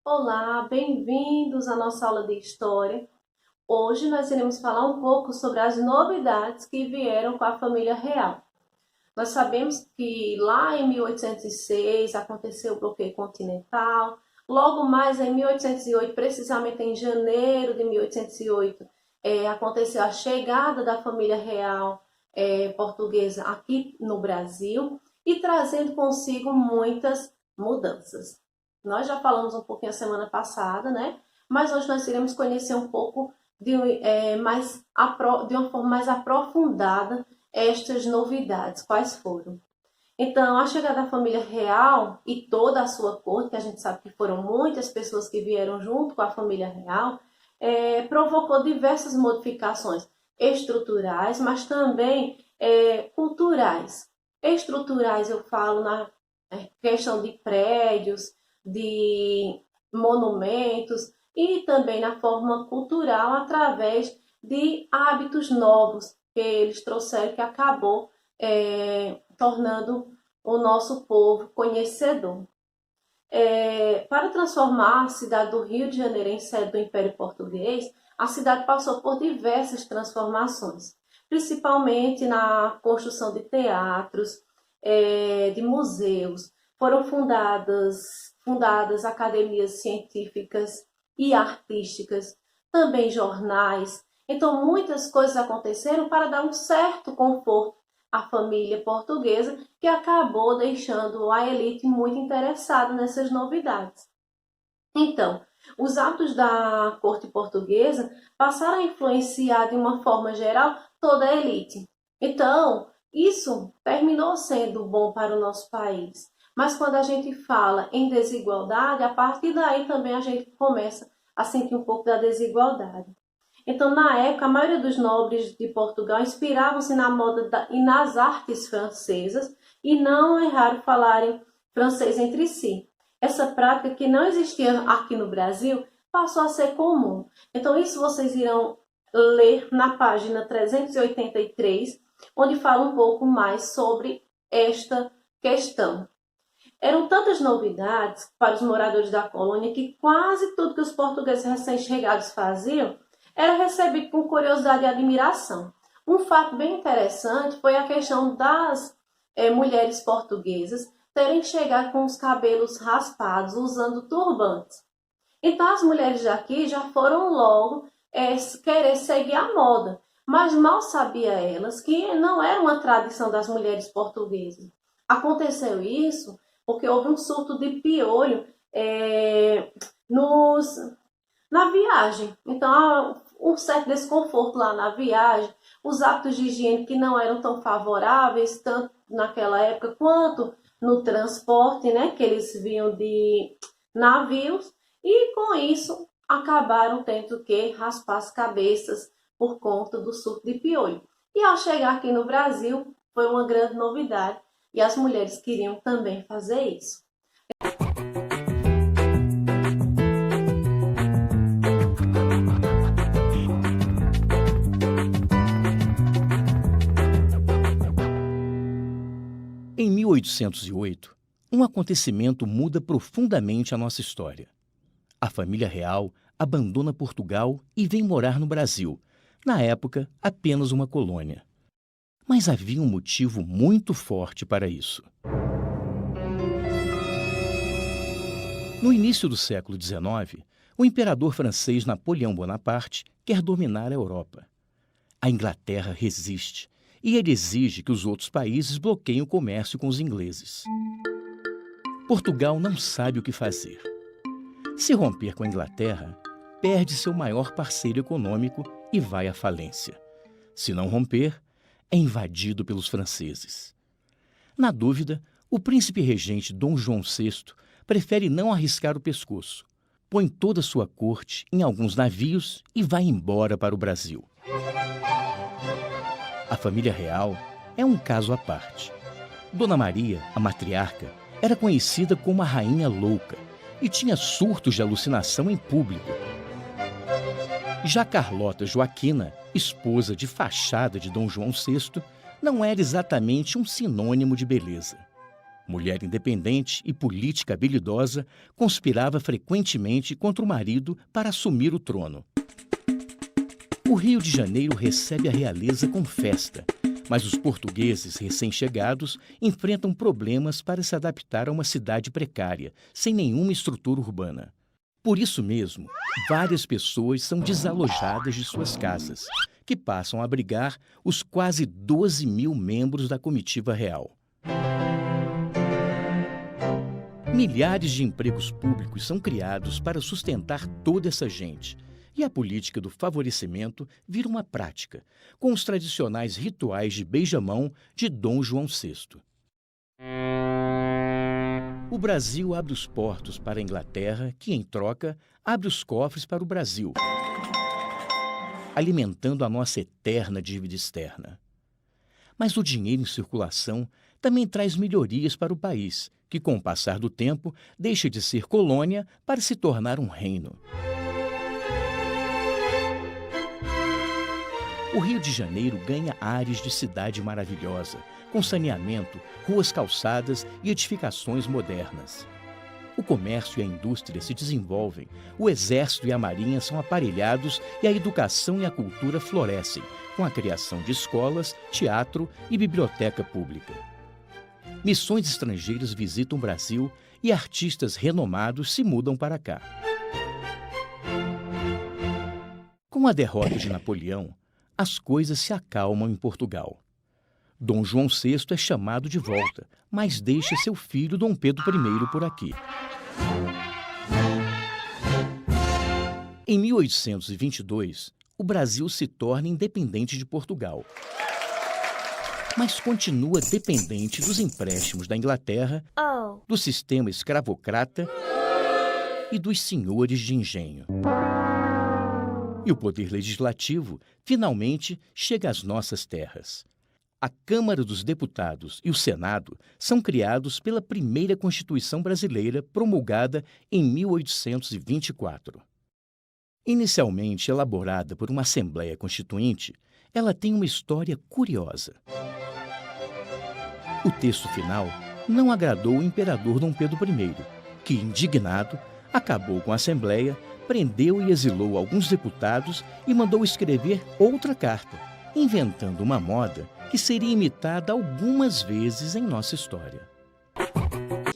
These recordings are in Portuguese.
Olá, bem-vindos à nossa aula de História. Hoje nós iremos falar um pouco sobre as novidades que vieram com a família real. Nós sabemos que lá em 1806 aconteceu o bloqueio continental, logo mais em 1808, precisamente em janeiro de 1808, aconteceu a chegada da família real portuguesa aqui no Brasil e trazendo consigo muitas mudanças. Nós já falamos um pouquinho a semana passada, né? Mas hoje nós iremos conhecer um pouco de uma forma mais aprofundada estas novidades. Quais foram? Então, a chegada da família real e toda a sua corte, que a gente sabe que foram muitas pessoas que vieram junto com a família real, provocou diversas modificações estruturais, mas também culturais. Estruturais, eu falo na questão de prédios, de monumentos e também na forma cultural através de hábitos novos que eles trouxeram que acabou tornando o nosso povo conhecedor. Para transformar a cidade do Rio de Janeiro em sede do Império Português, a cidade passou por diversas transformações, principalmente na construção de teatros, de museus. Foram fundadas academias científicas e artísticas, também jornais. Então, muitas coisas aconteceram para dar um certo conforto à família portuguesa, que acabou deixando a elite muito interessada nessas novidades. Então, os hábitos da corte portuguesa passaram a influenciar de uma forma geral toda a elite. Então, isso terminou sendo bom para o nosso país. Mas quando a gente fala em desigualdade, a partir daí também a gente começa a sentir um pouco da desigualdade. Então, na época, a maioria dos nobres de Portugal inspiravam-se na moda e nas artes francesas e não é raro falarem francês entre si. Essa prática que não existia aqui no Brasil passou a ser comum. Então, isso vocês irão ler na página 383, onde fala um pouco mais sobre esta questão. Eram tantas novidades para os moradores da colônia que quase tudo que os portugueses recém-chegados faziam era recebido com curiosidade e admiração. Um fato bem interessante foi a questão das mulheres portuguesas terem chegado com os cabelos raspados, usando turbantes. Então as mulheres daqui já foram logo querer seguir a moda, mas mal sabia elas que não era uma tradição das mulheres portuguesas. Aconteceu isso porque houve um surto de piolho na viagem. Então, há um certo desconforto lá na viagem, os hábitos de higiene que não eram tão favoráveis, tanto naquela época quanto no transporte, né, que eles vinham de navios, e com isso acabaram tendo que raspar as cabeças por conta do surto de piolho. E ao chegar aqui no Brasil, foi uma grande novidade, e as mulheres queriam também fazer isso. Em 1808, um acontecimento muda profundamente a nossa história. A família real abandona Portugal e vem morar no Brasil, na época apenas uma colônia. Mas havia um motivo muito forte para isso. No início do século XIX, o imperador francês Napoleão Bonaparte quer dominar a Europa. A Inglaterra resiste e ele exige que os outros países bloqueiem o comércio com os ingleses. Portugal não sabe o que fazer. Se romper com a Inglaterra, perde seu maior parceiro econômico e vai à falência. Se não romper, é invadido pelos franceses. Na dúvida, o príncipe regente Dom João VI prefere não arriscar o pescoço, põe toda a sua corte em alguns navios e vai embora para o Brasil. A família real é um caso à parte. Dona Maria, a matriarca, era conhecida como a Rainha Louca e tinha surtos de alucinação em público. Já Carlota Joaquina, esposa de fachada de Dom João VI, não era exatamente um sinônimo de beleza. Mulher independente e política habilidosa, conspirava frequentemente contra o marido para assumir o trono. O Rio de Janeiro recebe a realeza com festa, mas os portugueses recém-chegados enfrentam problemas para se adaptar a uma cidade precária, sem nenhuma estrutura urbana. Por isso mesmo, várias pessoas são desalojadas de suas casas, que passam a abrigar os quase 12.000 membros da comitiva real. Milhares de empregos públicos são criados para sustentar toda essa gente, e a política do favorecimento vira uma prática, com os tradicionais rituais de beijamão de Dom João VI. O Brasil abre os portos para a Inglaterra, que, em troca, abre os cofres para o Brasil, alimentando a nossa eterna dívida externa. Mas o dinheiro em circulação também traz melhorias para o país, que, com o passar do tempo, deixa de ser colônia para se tornar um reino. O Rio de Janeiro ganha ares de cidade maravilhosa, com saneamento, ruas calçadas e edificações modernas. O comércio e a indústria se desenvolvem, o exército e a marinha são aparelhados e a educação e a cultura florescem, com a criação de escolas, teatro e biblioteca pública. Missões estrangeiras visitam o Brasil e artistas renomados se mudam para cá. Com a derrota de Napoleão, as coisas se acalmam em Portugal. Dom João VI é chamado de volta, mas deixa seu filho Dom Pedro I por aqui. Em 1822, o Brasil se torna independente de Portugal, mas continua dependente dos empréstimos da Inglaterra, do sistema escravocrata e dos senhores de engenho. E o poder legislativo finalmente chega às nossas terras. A Câmara dos Deputados e o Senado são criados pela primeira Constituição brasileira, promulgada em 1824. Inicialmente elaborada por uma Assembleia Constituinte, ela tem uma história curiosa. O texto final não agradou o imperador Dom Pedro I, que, indignado, acabou com a Assembleia, prendeu e exilou alguns deputados e mandou escrever outra carta, inventando uma moda que seria imitada algumas vezes em nossa história.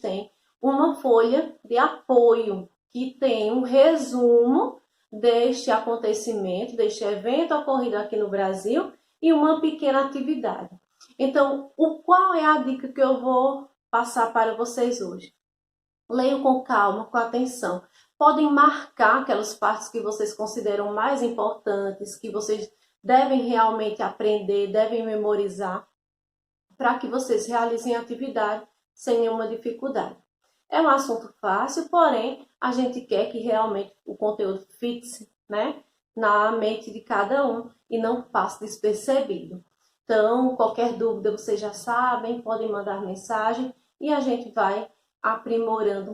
Tem uma folha de apoio que tem um resumo deste acontecimento, deste evento ocorrido aqui no Brasil e uma pequena atividade. Então, qual é a dica que eu vou passar para vocês hoje? Leiam com calma, com atenção. Podem marcar aquelas partes que vocês consideram mais importantes, que vocês devem realmente aprender, devem memorizar, para que vocês realizem a atividade sem nenhuma dificuldade. É um assunto fácil, porém, a gente quer que realmente o conteúdo fixe, né, na mente de cada um e não passe despercebido. Então, qualquer dúvida vocês já sabem, podem mandar mensagem e a gente vai aprimorando